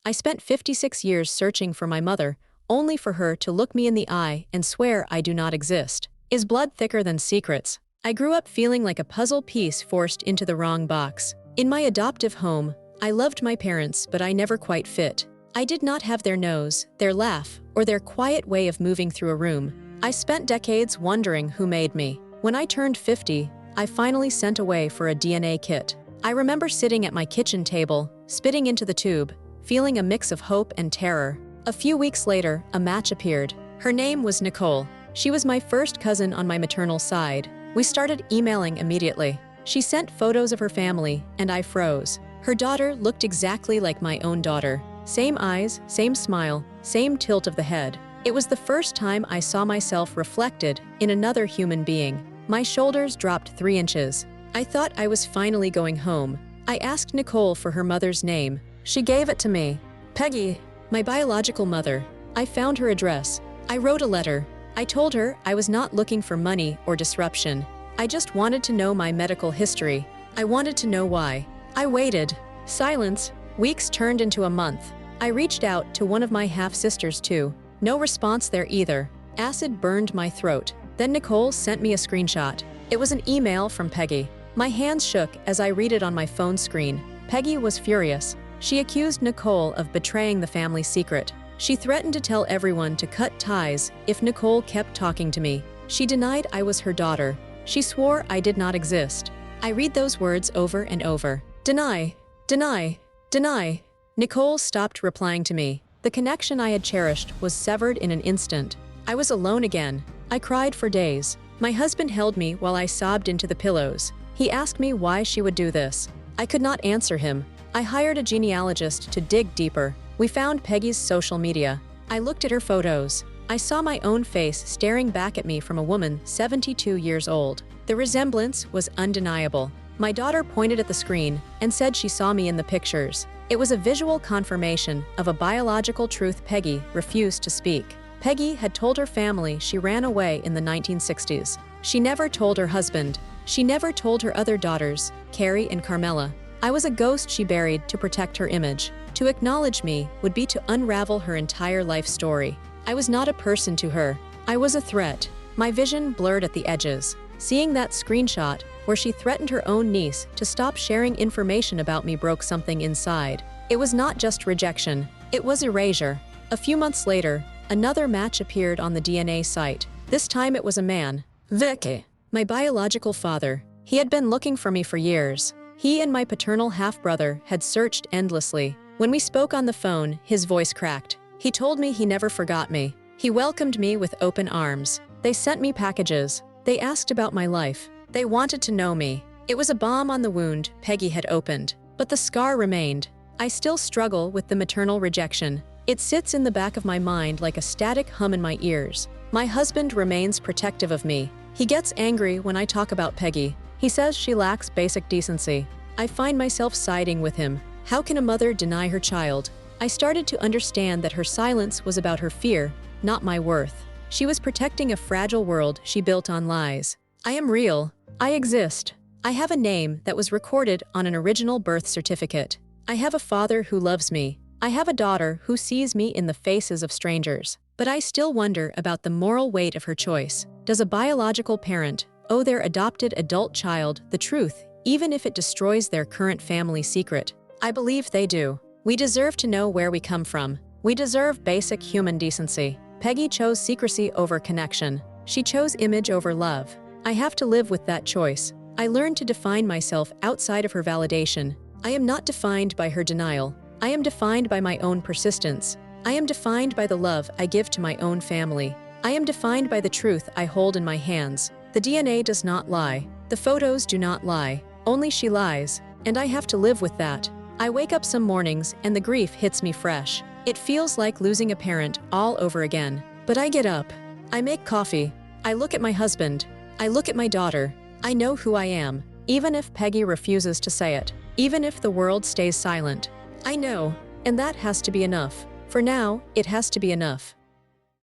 I spent 56 years searching for my mother, only for her to look me in the eye and swear I do not exist. Is blood thicker than secrets? I grew up feeling like a puzzle piece forced into the wrong box. In my adoptive home, I loved my parents, but I never quite fit. I did not have their nose, their laugh, or their quiet way of moving through a room. I spent decades wondering who made me. When I turned 50, I finally sent away for a DNA kit. I remember sitting at my kitchen table, spitting into the tube, feeling a mix of hope and terror. A few weeks later, a match appeared. Her name was Nicole. She was my first cousin on my maternal side. We started emailing immediately. She sent photos of her family, and I froze. Her daughter looked exactly like my own daughter. Same eyes, same smile, same tilt of the head. It was the first time I saw myself reflected in another human being. My shoulders dropped 3 inches. I thought I was finally going home. I asked Nicole for her mother's name. She gave it to me. Peggy, my biological mother. I found her address. I wrote a letter. I told her I was not looking for money or disruption. I just wanted to know my medical history. I wanted to know why. I waited. Silence. Weeks turned into a month. I reached out to one of my half-sisters too. No response there either. Acid burned my throat. Then Nicole sent me a screenshot. It was an email from Peggy. My hands shook as I read it on my phone screen. Peggy was furious. She accused Nicole of betraying the family secret. She threatened to tell everyone to cut ties if Nicole kept talking to me. She denied I was her daughter. She swore I did not exist. I read those words over and over. Deny, deny, deny. Nicole stopped replying to me. The connection I had cherished was severed in an instant. I was alone again. I cried for days. My husband held me while I sobbed into the pillows. He asked me why she would do this. I could not answer him. I hired a genealogist to dig deeper. We found Peggy's social media. I looked at her photos. I saw my own face staring back at me from a woman 72 years old. The resemblance was undeniable. My daughter pointed at the screen and said she saw me in the pictures. It was a visual confirmation of a biological truth Peggy refused to speak. Peggy had told her family she ran away in the 1960s. She never told her husband. She never told her other daughters, Carrie and Carmela. I was a ghost she buried to protect her image. To acknowledge me would be to unravel her entire life story. I was not a person to her. I was a threat. My vision blurred at the edges. Seeing that screenshot where she threatened her own niece to stop sharing information about me broke something inside. It was not just rejection. It was erasure. A few months later, another match appeared on the DNA site. This time it was a man. Vicky, my biological father. He had been looking for me for years. He and my paternal half-brother had searched endlessly. When we spoke on the phone, his voice cracked. He told me he never forgot me. He welcomed me with open arms. They sent me packages. They asked about my life. They wanted to know me. It was a balm on the wound Peggy had opened. But the scar remained. I still struggle with the maternal rejection. It sits in the back of my mind like a static hum in my ears. My husband remains protective of me. He gets angry when I talk about Peggy. He says she lacks basic decency. I find myself siding with him. How can a mother deny her child? I started to understand that her silence was about her fear, not my worth. She was protecting a fragile world she built on lies. I am real. I exist. I have a name that was recorded on an original birth certificate. I have a father who loves me. I have a daughter who sees me in the faces of strangers. But I still wonder about the moral weight of her choice. Does a biological parent owe their adopted adult child the truth, even if it destroys their current family secret? I believe they do. We deserve to know where we come from. We deserve basic human decency. Peggy chose secrecy over connection. She chose image over love. I have to live with that choice. I learned to define myself outside of her validation. I am not defined by her denial. I am defined by my own persistence. I am defined by the love I give to my own family. I am defined by the truth I hold in my hands. The DNA does not lie. The photos do not lie. Only she lies. And I have to live with that. I wake up some mornings and the grief hits me fresh. It feels like losing a parent all over again. But I get up. I make coffee. I look at my husband. I look at my daughter. I know who I am, even if Peggy refuses to say it. Even if the world stays silent. I know, and that has to be enough. For now, it has to be enough.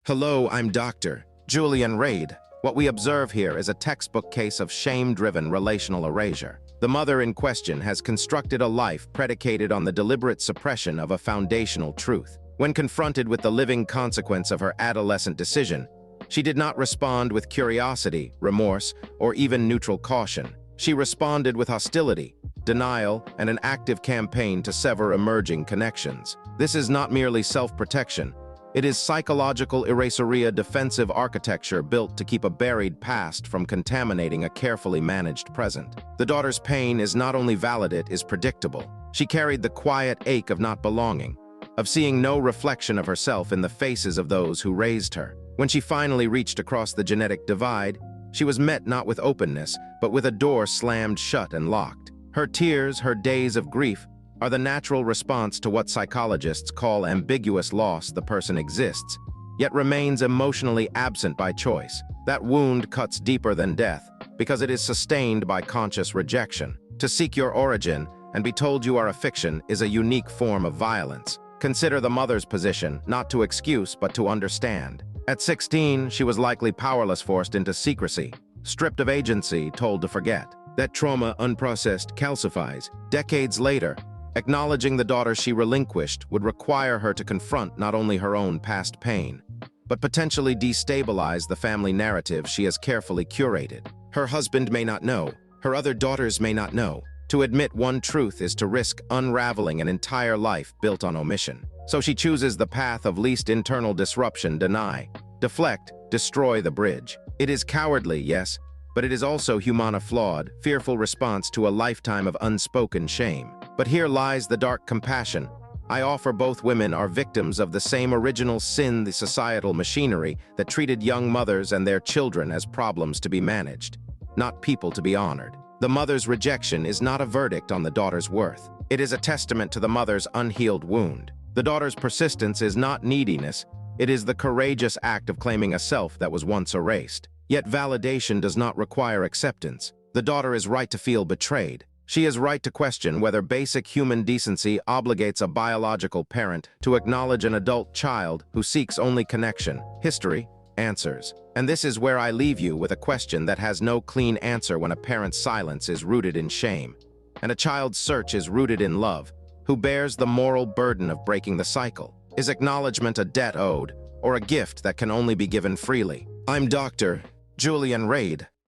Hello, I'm Dr. Julian Reed. What we observe here is a textbook case of shame-driven relational erasure. The mother in question has constructed a life predicated on the deliberate suppression of a foundational truth. When confronted with the living consequence of her adolescent decision, she did not respond with curiosity, remorse, or even neutral caution. She responded with hostility, denial, and an active campaign to sever emerging connections. This is not merely self-protection. It is psychological erasure, defensive architecture built to keep a buried past from contaminating a carefully managed present. The daughter's pain is not only valid, it is predictable. She carried the quiet ache of not belonging, of seeing no reflection of herself in the faces of those who raised her. When she finally reached across the genetic divide, she was met not with openness, but with a door slammed shut and locked. Her tears, her days of grief, are the natural response to what psychologists call ambiguous loss. The person exists, yet remains emotionally absent by choice. That wound cuts deeper than death, because it is sustained by conscious rejection. To seek your origin and be told you are a fiction is a unique form of violence. Consider the mother's position, not to excuse, but to understand. At 16, she was likely powerless, forced into secrecy, stripped of agency, told to forget. That trauma, unprocessed, calcifies. Decades later, acknowledging the daughter she relinquished would require her to confront not only her own past pain, but potentially destabilize the family narrative she has carefully curated. Her husband may not know, her other daughters may not know. To admit one truth is to risk unraveling an entire life built on omission. So she chooses the path of least internal disruption: deny, deflect, destroy the bridge. It is cowardly, yes, but it is also humana flawed, fearful response to a lifetime of unspoken shame. But here lies the dark compassion. I offer both women are victims of the same original sin, the societal machinery that treated young mothers and their children as problems to be managed, not people to be honored. The mother's rejection is not a verdict on the daughter's worth. It is a testament to the mother's unhealed wound. The daughter's persistence is not neediness, it is the courageous act of claiming a self that was once erased. Yet validation does not require acceptance. The daughter is right to feel betrayed. She is right to question whether basic human decency obligates a biological parent to acknowledge an adult child who seeks only connection. History answers. And this is where I leave you with a question that has no clean answer. When a parent's silence is rooted in shame, and a child's search is rooted in love, who bears the moral burden of breaking the cycle? Is acknowledgement a debt owed, or a gift that can only be given freely? I'm Dr. Julian Reed.